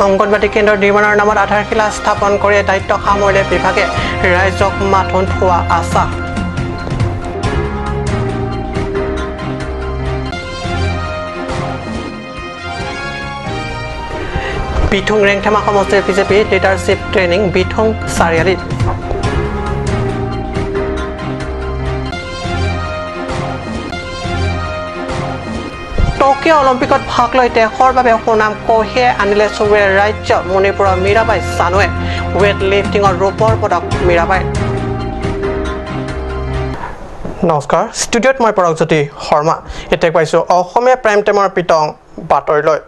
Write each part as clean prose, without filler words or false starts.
অংগনবাড়ী কেন্দ্ৰ নিৰ্মাণৰ নামত আধাৰশিলা স্থাপন কৰি দায়িত্ব সামৰিলে বিভাগে ৰাইজক মাথোন থোৱা আশ্বাস বিথুং ৰেংথেমা সমষ্টিৰ বিজেপি লিডাৰশ্বিপ ট্ৰেইনিং বিথুং চাৰিআলিত টকিঅ' অলিম্পিকত ভাগ লৈ দেশৰ বাবে সুনাম কঢ়িয়াই আনিলে চুবুৰীয়া ৰাজ্য মণিপুৰৰ মীৰাবাই চানুৱে ৱেইট লিফটিঙৰ ৰূপৰ পদক মীৰাবাই নমস্কাৰ ষ্টুডিঅ'ত মই পৰগজ্যোতি শৰ্মা এতিয়া পাইছোঁ অসমীয়া প্ৰাইম টাইমৰ পিতং বাতৰিলৈ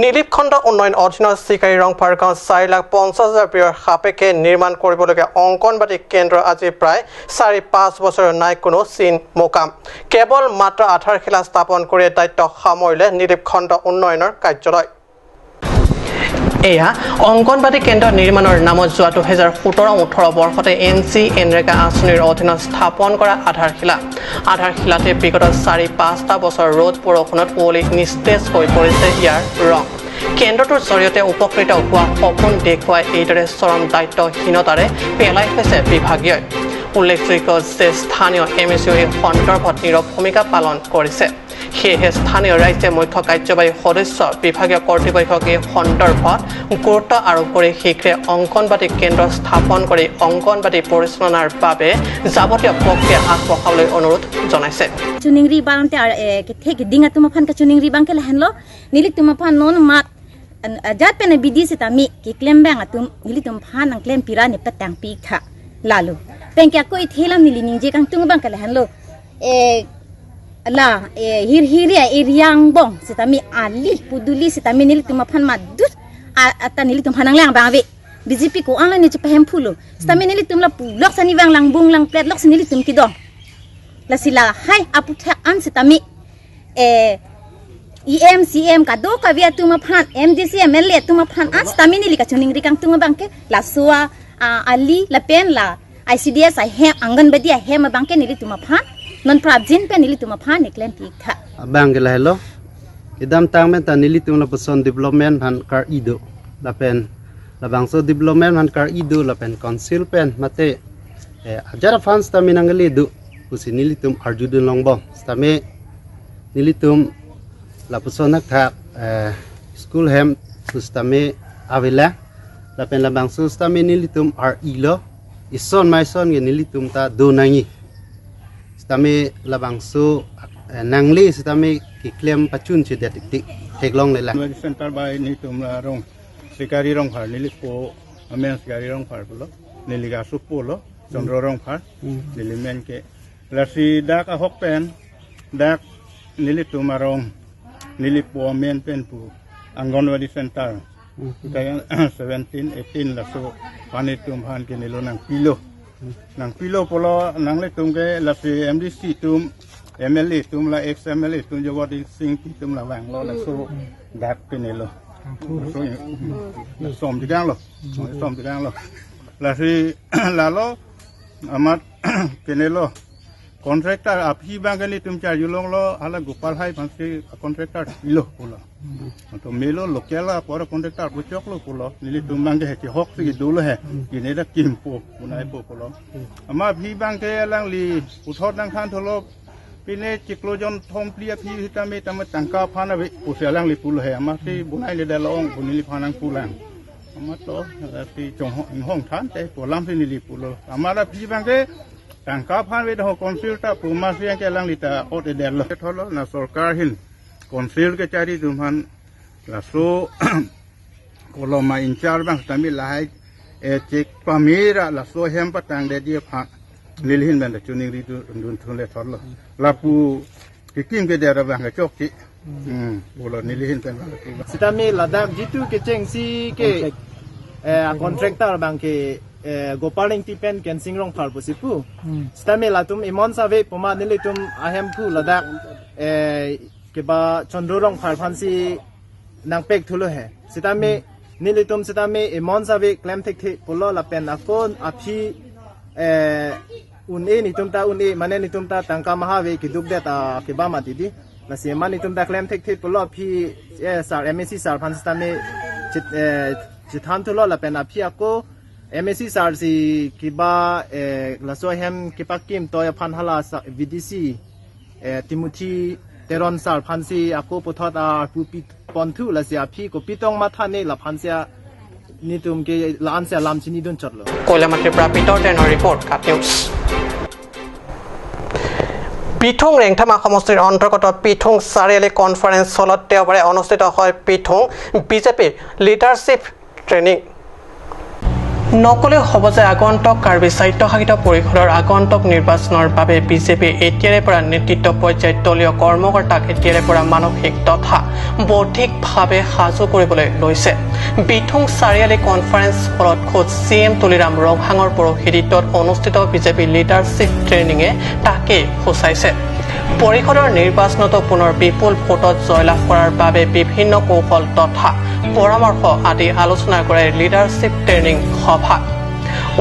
নীলিপ খণ্ড উন্নয়ন অধীনৰ চিকাৰী ৰংফাৰ গাঁৱত 4,50,000 ব্যয়ৰ সাপেক্ষে নিৰ্মাণ কৰিবলগীয়া অংগনবাড়ী কেন্দ্ৰ আজি প্ৰায় 4-5 বছৰৰ নাই কোনো চিন মোকাম কেৱল মাত্ৰ আধাৰশিলা স্থাপন কৰি দায়িত্ব সামৰিলে নীলিপ খণ্ড উন্নয়নৰ কাৰ্যালয় এয়া অংগনবাড়ী কেন্দ্ৰ নিৰ্মাণৰ নামত যোৱা 2017-18 বৰ্ষতে NC-NREGA আঁচনিৰ অধীনত স্থাপন কৰা আধাৰশিলাতে বিগত 4-5টা বছৰ ৰ'দ বৰষুণত কুঁৱলী নিস্তেজ হৈ পৰিছে ইয়াৰ ৰং কেন্দ্ৰটোৰ জৰিয়তে উপকৃত হোৱা সপোন দেখুৱাই এইদৰে চৰম দায়িত্বহীনতাৰে পেলাই থৈছে বিভাগীয় উল্লেখযোগ্য যে স্থানীয় MSU এই সন্দৰ্ভত নীৰৱ ভূমিকা পালন কৰিছে সেয়েহে স্থানীয় ৰাজ্যৰ মুখ্য কাৰ্যবাহী সদস্য বিভাগীয় কৰ্তৃপক্ষক এই সন্দৰ্ভত গুৰুত্ব আৰোপ কৰি শীঘ্ৰে অংগনবাড়ী কেন্দ্ৰ স্থাপন কৰি অংগনবাড়ী পৰিচালনাৰ বাবে যাৱতীয় প্ৰক্ৰিয়া আগবঢ়াবলৈ অনুৰোধ জনাইছে চুনিংৰি বাৰন্তে থেকে ডিঙা তুমাফান কা চুনিংৰি বাংকে লাহেনলো নিলি তুমাফান নন মাত জাত পেনে বিদিছে তামি কি ক্লেম ব্যাং আতুম নিলি তুমফান আং ক্লেম পিরা নে পেটাং পি খা লালু পেংকে আকো ইথেলাম নিলি নিংজে Kang তুং Banke লাহেনলো la hir-hiria iriang bong sitami ali puduli sitami nili tumaphan madut ata nili tumhanang lang bang ave BJP ko ang ni chapahem phulo sitami nili tumla pulok sani bang lang bung lang plet lok nili tum kidong la sila hai aputha an sitami EMCM ka do ka via tumaphan MDC MLA tumaphan as sitami nili ka chuning rikang tumabangke la suwa ali la pen la ICDS I hem anganbadi I hem bangke nili tumaphan non prabjin pe nili tuma phan niklen ti kha bangela hello idam tang men ta nili tum la person development han kar ido la pen la bangso development han kar ido la pen council pen mate ajara funds ta minangali du kusi nili tum arjudun longbo stame nili tum la person nak tha school hem sustame avela la pen la bangso stame nili tum ar ilo ison mai son ge nili tum ta do nangi stame labangso nangli stame ki claim pachun che det tik teklong le la center by ni tum la rong sikari rong phar nili po amen sikari rong phar pulo nili ga su pulo chondro rong phar nili men ke la si dak a hok pen dak nili tum rong nili po amen pen pu angonwadi center kaya 17-18 la so pani tum han ke nilo nang pilo nang pilo polo nang le tum ke la si MDC tum MLA tum la ex MLA tum jawadi sing tum la wang lo la so dak pinelo so la som digang lo la si la lo amat pinelo contractor aphi bangani tum cha yulong lo ala gopal hai phansi contractor ilo polo to melo lokela por contractor puchok lo polo nili tum bangge he hok si dulo he kine da kimpo punai po polo ama phi bangke lang li uthot nang khan tholo pine chiklojon thom plia phi hitame tam tangka phana be puselang li pulo he ama si bunai le da long bunili phanang pulang ama to si chong hong than te polam si nili pulo ama da phi bangke tangka phan be ho consulta pumasian ke lang lita ot de lo tholo na sarkar hin konsil ke cari tuman laso kalau ma incar bang kami lahai cek pamira laso hem patang de dia pak lilihin benda cuning itu undun thule thorlo lapu kikim ke daerah bang cok ci kalau nilihin pen sitami ladak jitu ke ceng si ke kontraktor bang ke gopaling tipen kensing rong phar posipu sitami latum imon save poma nilitum ahem pu ladak ke ba chondorong phar phansi nangpek thulo he sitame nilitum sitame emon save claim thek the polo la pen akon aphi une nitum ta une mane nitum ta tangka mahave ki dubde ta ke ba ma didi na se mani tum da claim thek the polo aphi sar MSC sar phansi tame จิตทันทุลละเป็นอภิอาโกMSc SARC kiba laso hem kipa kim toya phanhala VDC Timothy Teron sar phansi ako pothot a pupi ponthu la sia phi ko pitong matha ne la phansia nitum ke lan sia lam chini don chotlo কয়লামাটিৰ পৰা পিতৰ টেনৰ report কাট news পিঠং ৰেংথামা সমষ্টিৰ অন্তৰ্গত পিঠং চাৰিআলি conference হলত দেওবাৰে অনুষ্ঠিত হয় পিঠং বিজেপিৰ leadership training নকলে হ'ব যে আগন্তুক কাৰ্বি স্বায়ত্তশাসিত পৰিষদৰ আগন্তুক নিৰ্বাচনৰ বাবে বিজেপি এতিয়াৰে পৰা নেতৃত্ব পৰ্যায়ত দলীয় কৰ্মকৰ্তাক এতিয়াৰে পৰা মানসিক তথা বৌদ্ধিকভাৱে সাজু কৰিবলৈ লৈছে বিঠং চাৰিআলি কনফাৰেন্স হলত খোদ CM তুলিৰাম ৰংহাঙৰ পৌৰোহিত্যত অনুষ্ঠিত বিজেপি লিডাৰশ্বিপ ট্ৰেইনিঙে তাকে সূচাইছে পৰিষদৰ নিৰ্বাচনতো পুনৰ বিপুল ভোটত জয়লাভ কৰাৰ বাবে বিভিন্ন কৌশল তথা পৰামৰ্শ আদি আলোচনা কৰে লিডাৰশ্বিপ ট্ৰেইনিং সভা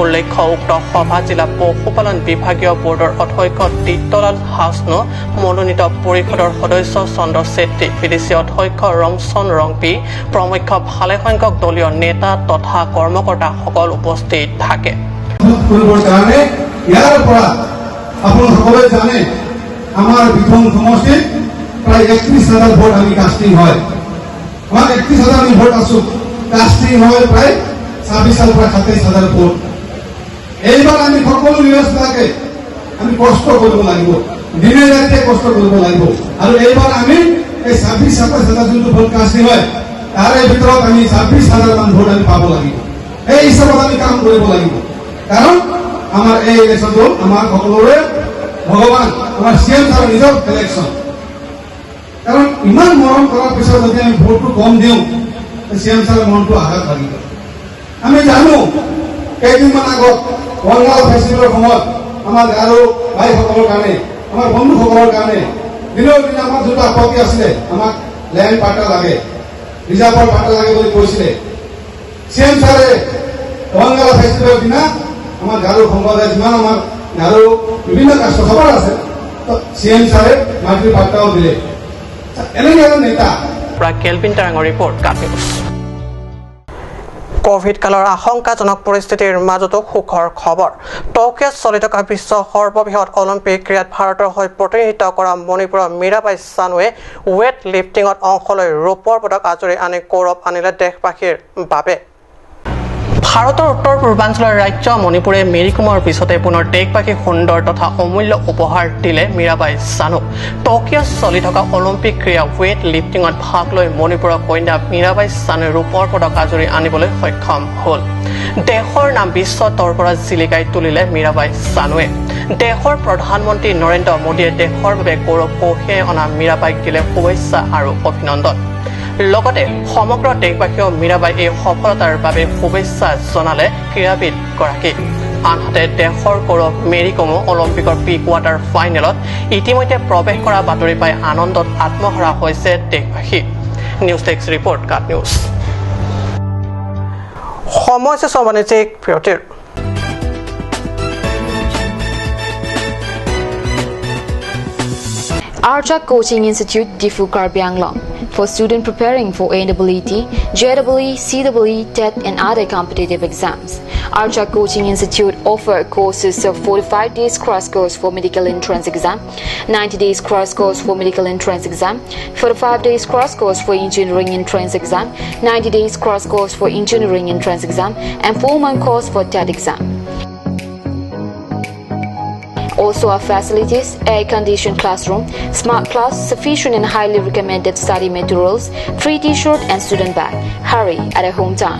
উল্লেখ্য উক্ত সভা জিলা পশুপালন বিভাগীয় বোৰ্ডৰ অধ্যক্ষ দিত্যলাল হাছনো মনোনীত পৰিষদৰ সদস্য চন্দ্ৰ চেত্ৰী বিদেশী অধ্যক্ষ ৰমচন ৰংপি প্ৰমুখ্য ভালেসংখ্যক দলীয় নেতা তথা কৰ্মকৰ্তাসকল উপস্থিত থাকে আমার বিধং সমষ্টিত প্রায় 31,000 ভোট আমি কাস্টিং হয় আমার 31,000 আমি ভোট আসুক কাস্টিং হয় প্রায় 26,000 প্রায় 27,000 ভোট এইবার আমি সকলো নিৰস্তাকে আমি কষ্ট কৰিব লাগিব দিনে ৰাতে কষ্ট কৰিব লাগিব আৰু এইবাৰ আমি এই 26,000 যোনটো ভোট কাস্টিং হয় তাৰে ভিতৰত আমি 26,000 মান ভোট আমি পাব লাগিব এই হিচাপত আমি কাম কৰিব লাগিব কাৰণ আমাৰ এই ইলেকশ্যনটো আমাৰ সকলোৰে ভগৱান আমাৰ CM ছাৰ নিজৰ ইলেকশ্যন কাৰণ ইমান মৰম কৰাৰ পিছত যদি আমি ভোটটো কম দিওঁ CM ছাৰৰ মনটো আঘাত লাগিব আমি জানো কেইদিনমান আগত বংগাল ফেষ্টিভেলৰ সময়ত আমাৰ গাৰো ভাইসকলৰ কাৰণে আমাৰ বন্ধুসকলৰ কাৰণে দিনৰ দিনে আমাৰ দুটা আপত্তি আছিলে আমাক লেণ্ড পাৰ্টা লাগে ৰিজাৰ্ভৰ পাৰ্টা লাগে বুলি কৈছিলে CM ছাৰে বংগাল ফেষ্টিভেলৰ দিনা আমাৰ গাৰো সম্প্ৰদায় যিমান আমাৰ গাৰো বিভিন্ন কাষ্ট খবৰ আছে তো CM ছাৰে মাটিৰ পাৰ্টাও দিলে এনেকৈ এজন নেতা কেলভিন টাৰাঙৰ ৰিপৰ্ট কাট নিউজ কোভিড কালৰ আশংকাজনক পৰিস্থিতিৰ মাজতো সুখৰ খবৰ টকিঅ'ত চলি থকা বিশ্ব সৰ্ববৃহৎ অলিম্পিক ক্ৰীড়াত ভাৰতৰ হৈ প্ৰতিনিধিত্ব কৰা মণিপুৰৰ মীৰাবাই চানুৱে ৱেট লিফটিঙত অংশ লৈ ৰূপৰ পদক আজৰি আনি গৌৰৱ আনিলে দেশবাসীৰ বাবে ভাৰতৰ উত্তৰ পূৰ্বাঞ্চলৰ ৰাজ্য মণিপুৰে মেৰিকমৰ পিছতে পুনৰ দেশবাসীক সুন্দৰ তথা অমূল্য উপহাৰ দিলে মীৰাবাই চানু টকিঅ'ত চলি থকা অলিম্পিক ক্ৰীড়া ৱেট লিফটিঙত ভাগ লৈ মণিপুৰৰ কন্যা মীৰাবাই চানুৱে ৰূপৰ পদক আজৰি আনিবলৈ সক্ষম হ'ল দেশৰ নাম বিশ্ব দৰবাৰত জিলিকাই তুলিলে মীৰাবাই চানুৱে দেশৰ প্ৰধানমন্ত্ৰী নৰেন্দ্ৰ মোদীয়ে দেশৰ বাবে গৌৰৱ কঢ়িয়াই অনা মীৰাবাইক দিলে শুভেচ্ছা আৰু অভিনন্দন লগতে সমগ্ৰ দেশবাসীয়ে মীৰাবাই এই সফলতাৰ বাবে শুভেচ্ছা জনালে ক্ৰীড়াবিদ গৰাকীক আনহাতে দেশৰ গৌৰৱ মেৰিকমো অলিম্পিকৰ প্ৰি কোৱাৰ্টাৰ ফাইনেলত ইতিমধ্যে প্ৰৱেশ কৰা বাতৰি পাই আনন্দত আত্মহাৰা হৈছে দেশবাসী নিউজ ডেস্ক ৰিপৰ্ট কাট নিউজ সময় বাণিজ্যিক বিৰতিৰ Archa Coaching Institute, Difu Karbi Anglong, for students preparing for AEE, JEE, CEE, TET and other competitive exams. Archa Coaching Institute offer courses of 45 days crash course for medical entrance exam, 90 days crash course for medical entrance exam, 45 days crash course for engineering entrance exam, 90 days crash course for engineering entrance exam, and 4-month course for TET exam. Also our facilities, air-conditioned classroom, smart class, sufficient and highly recommended study materials, free t-shirt and student bag. Hurry at a hometown.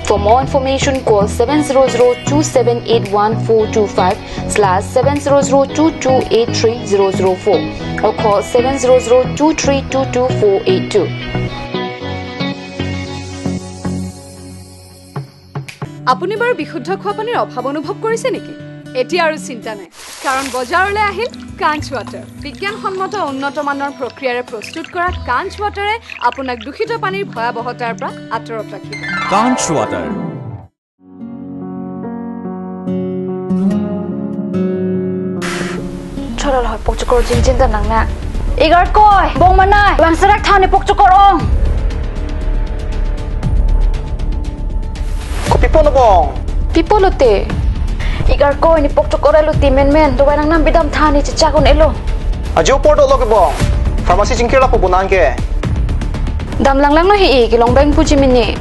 For more information, call 700-2781425/700-2283-004 or call 700-2322482. আপুনি বাৰু বিশুদ্ধ খোৱা পানীৰ অভাৱ অনুভৱ কৰিছে নেকি এতিয়া আৰু চিন্তা নাই কাৰণ বজাৰলৈ আহিল কাঞ্চ ৱাটাৰ বিজ্ঞানসন্মত উন্নত মানৰ প্ৰক্ৰিয়াৰে প্ৰস্তুত কৰা কাঞ্চ ৱাটাৰে আপোনাক দূষিত পানীৰ ভয়াৱহতাৰ পৰা আঁতৰত ৰাখিব কাঞ্চ water Cholo loh pokcokor jinjin tanang na. Igar koy bong manay bang sarak thane pokcokor ong. Pipono bong. Pipolote. Igar ko ni pok chokorelo ti men do nang nam bidam thani chichakon elo. Ajo porto loge bong. Pharmacy jingkira po bunan ke. Dam lang no hi kilong beng puji mini.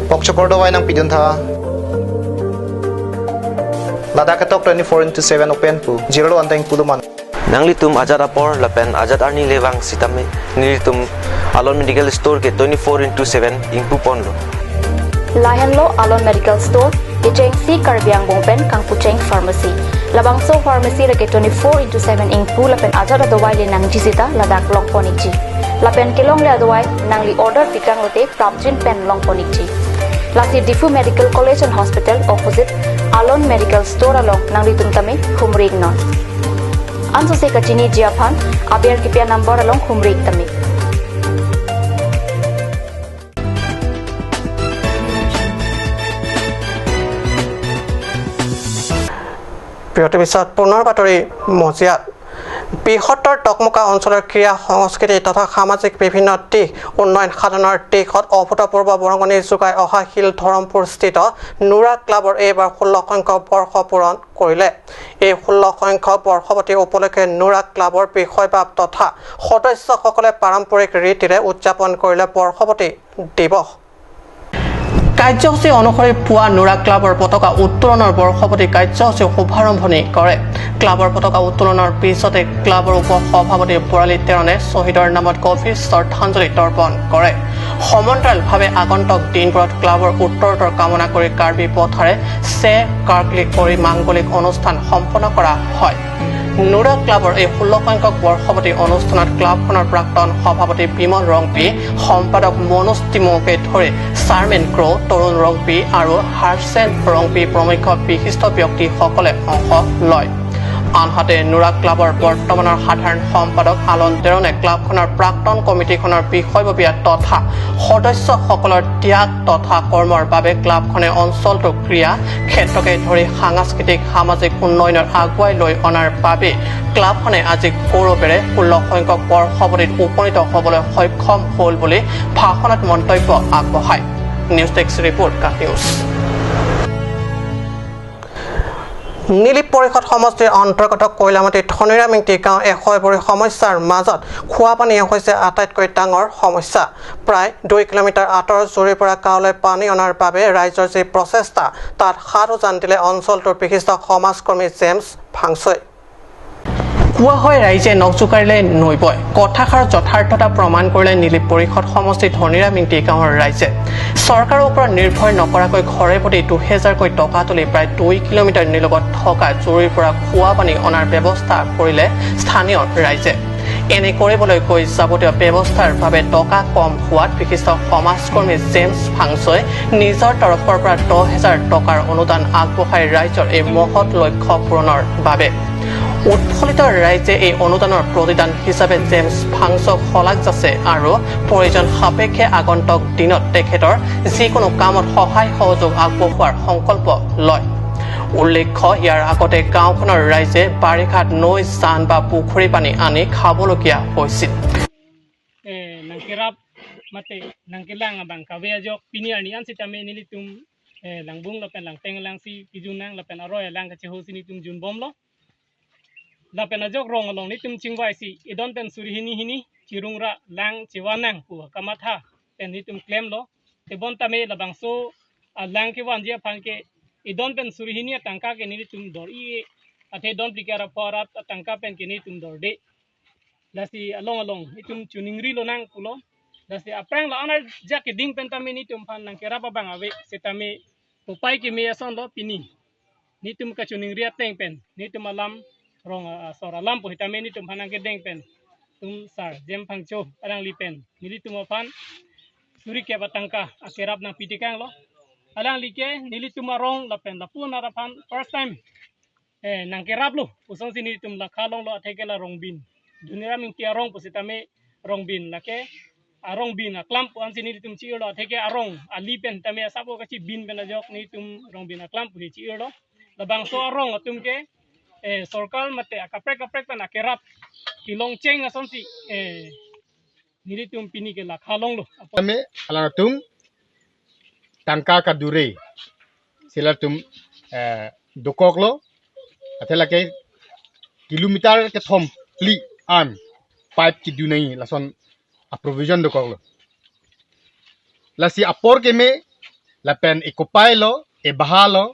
Pok chokor dawai nang pidun tha. Lada ketok 24/7 open pu. Zero anteng puluman. Nanglitum ajat apor lapen ajat arni lewang sitame nilitum alon medical store ke 24/7 ingpu ponlo. Lahen lo Alon Medical Store, Icheng si Karbiang Bongpen kang Pucheng Pharmacy. Labang so pharmacy rake 24/7 ingpu lapen ajat adawai le nang jisita ladak long poniji. Lapen kelong le adawai nang li order tikang lote prapjin pen long poniji. Lasi Difu Medical College and Hospital opposite Alon Medical Store along nang litum tame humrig non. Anso se kachini jiapan aber kipia number along humrig tame. প্ৰিয়তবিশ্বাস পুনৰ বাতৰি মজিয়াত বৃহত্তৰ টকমকা অঞ্চলৰ ক্ৰীড়া সংস্কৃতি তথা সামাজিক বিভিন্ন দিশ উন্নয়ন সাধনৰ দিশত অভূতপূৰ্ব বৰঙণি যোগাই অহা শিল ধৰমপুৰ স্থিত নুৰা ক্লাবৰ এইবাৰ 16 সংখ্যক বৰ্ষ পূৰণ কৰিলে। এই 16 সংখ্যক বৰ্ষপতি উপলক্ষে নুৰা ক্লাবৰ বিষয়বাব তথা সদস্যসকলে পাৰম্পৰিক ৰীতিৰে উদযাপন কৰিলে বৰ্ষপতি দিৱস। কাৰ্যসূচী অনুসৰি পুৱা নুৰা ক্লাবৰ পতাকা উত্তোলনৰ বৰ্ষপতি কাৰ্যসূচী শুভাৰম্ভণি কৰে। ক্লাবৰ পতাকা উত্তোলনৰ পিছতে ক্লাবৰ উপ সভাপতি বৰালী তেৰণে শ্বহীদৰ নামত গভীৰ শ্ৰদ্ধাঞ্জলি তৰ্পণ কৰে। সমান্তৰালভাৱে আগন্তুক দিনবোৰত ক্লাবৰ উত্তৰোত্তৰ কামনা কৰি কাৰ্বি পথাৰে চে কাৰ্কলি কৰি মাংগলিক অনুষ্ঠান সম্পন্ন কৰা হয়। নুৰা ক্লাবৰ এই 16 সংখ্যক বৰ্ষপতি অনুষ্ঠানত ক্লাবখনৰ প্ৰাক্তন সভাপতি বিমল ৰংপি, সম্পাদক মনোজ টিমকে ধৰি চাৰমেন ক্ৰ, তৰুণ ৰংপি আৰু হাৰ্চেন ৰংপি প্ৰমুখ বিশিষ্ট ব্যক্তিসকলে অংশ লয়। আনহাতে নুৰা ক্লাবৰ বৰ্তমানৰ সাধাৰণ সম্পাদক আলন তেৰণে ক্লাবখনৰ প্ৰাক্তন কমিটিখনৰ বিষয়ববীয়া তথা সদস্যসকলৰ ত্যাগ তথা কৰ্মৰ বাবে ক্লাবখনে অঞ্চলটোৰ ক্ৰীড়া ক্ষেত্ৰকে ধৰি সাংস্কৃতিক সামাজিক উন্নয়নৰ আগুৱাই লৈ অনাৰ বাবে ক্লাবখনে আজি গৌৰৱেৰে 16 সংখ্যক বৰ্ষপতিত উপনীত হ'বলৈ সক্ষম হ'ল বুলি ভাষণত মন্তব্য আগবঢ়ায়। নিউজ ডেস্ক ৰিপৰ্ট কাট নিউজ। নীলিপ পৰিষদ সমষ্টিৰ অন্তৰ্গত কয়লামাটি ধনিৰামিংটি গাঁও এশয়বৰী সমস্যাৰ মাজত খোৱা পানী হৈছে আটাইতকৈ ডাঙৰ সমস্যা। প্ৰায় 2 কিলোমিটাৰ আঁতৰৰ জুৰিৰ পৰা গাঁৱলৈ পানী অনাৰ বাবে ৰাইজৰ যি প্ৰচেষ্টা তাত হাত উজান দিলে অঞ্চলটোৰ বিশিষ্ট সমাজকৰ্মী জেমছ ভাংছই। কোৱা হয় ৰাইজে নখ জোকাৰিলে নৈ বয়। কথাষাৰ যথাৰ্থতা প্ৰমাণ কৰিলে নীলিপ পৰিষদ সমষ্টি ধনিৰামিংটি গাঁৱৰ ৰাইজে। চৰকাৰৰ ওপৰত নিৰ্ভৰ নকৰাকৈ ঘৰে প্ৰতি 2000কৈ টকা তুলি প্ৰায় 2 কিলোমিটাৰ নিলগত থকা জুৰিৰ পৰা খোৱা পানী অনাৰ ব্যৱস্থা কৰিলে স্থানীয় ৰাইজে। এনে কৰিবলৈ গৈ যাৱতীয় ব্যৱস্থাৰ বাবে টকা কম হোৱাত বিশিষ্ট সমাজকৰ্মী জেমছ ভাংছই নিজৰ তৰফৰ পৰা 10,000 টকাৰ অনুদান আগবঢ়াই ৰাইজৰ এই মহৎ লক্ষ্য পূৰণৰ বাবে। উৎফুল্লিত ৰাইজে এই অনুদানৰ প্ৰতিদান হিচাপে জেমছ ভাংছক শলাগ যাচে আৰু প্ৰয়োজন সাপেক্ষে আগন্তুক দিনত তেখেতৰ যিকোনো কামত সহায় সহযোগ আগবঢ়োৱাৰ সংকল্প লয়। উল্লেখ্য ইয়াৰ আগতে গাঁওখনৰ ৰাইজে বাৰিষাত নৈ জান বা পুখুৰী পানী আনি খাবলগীয়া হৈছিল। nangkilang abang kawe jok pini ani an sitame nili tum langbung lapen lang teng lang si pijunang lapen aroy lang kaceho sini tum jun bom lo lapen ajok rong along ni tum chingwai si idon pen suri hini cirungra lang ciwanang pu kamatha pen ni tum claim lo te bon tame labang so lang ke wan dia phangke idon pen suri hini tangka ke nili tum dor i ate don pikara porat tangka pen ke ni tum dor de lasi along itum chuningri lo nang pulo dasi aprang la anar jak ding pentame ni tum pan nang kera babang awe setame upai ki me ason lo pini ni tum ka chuning ria teng pen ni tum alam rong sora lam po hitame ni tum panang ke deng pen tum sar jem phangcho arang li pen ni tum pan suri ke batangka akerap na pitikang lo alang like ni tum arong la pen la pun ara pan first time nang kerap lo usong sini tum la khalong lo athekela rong bin dunira ming ti arong po setame rong bin la ke arong bin aklam po an sini tum chiiro theke arong ali pen tame sapo kachi bin pen jok ni tum rong bin aklam pu chiiro labang so arong atum ke sorkal mate akaprek pan akerap kilong cheng ason si nilitum pini ke la khalong lo Kami alanatum tangka kadure sila tum dokoklo atela ke kilometer ke thom li an pipe ki dunai lason approvision dokoklo lasi apor ke me la pen ekopailo e bahalo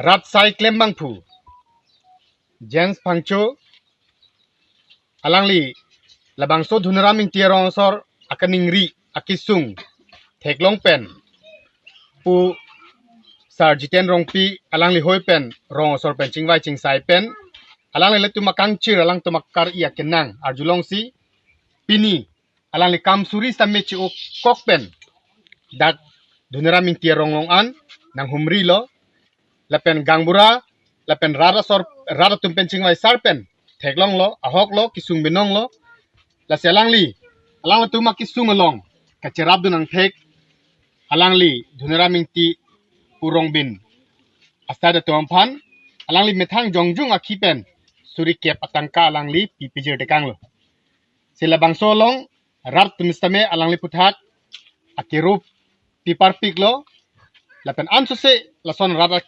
rat sai klembang phu James Pangcho alangli labang so dhunaraming tierong sor akaningri akisung theklong pen pu sarjiten rongpi alangli hoi pen rong sor pen chingwai chingsai pen alangli letu makang chir alang tu makar iya kenang arjulong si pini alangli kamsuri samme chi ok kok pen dat dhunaraming tierong long an nang humri lo lapen gangbura lapen rara tumpen chingwai sarpen theklong lo ahok lo kisung binong lo la selangli alang tu makisung along kacerab dunang thek alangli dhunaraming ti urong bin astada tuampan alangli methang jongjung akipen suri kep atangka alangli pipijir dekang lo sila bangsolong rat tumistame alangli puthat akirup piparpik lo lapen ansose lason rara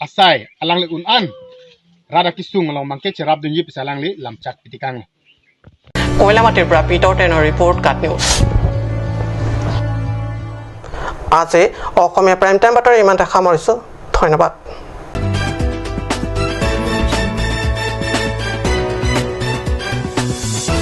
asai alangli unan rada kisung along mangke cerab dun yip salangli lamchak pitikang কয়লামাটিৰ পৰা Peter টেনৰ report কাট news আজি অসমীয়া prime time বাতৰি ইমানতে সামৰিছোঁ ধন্যবাদ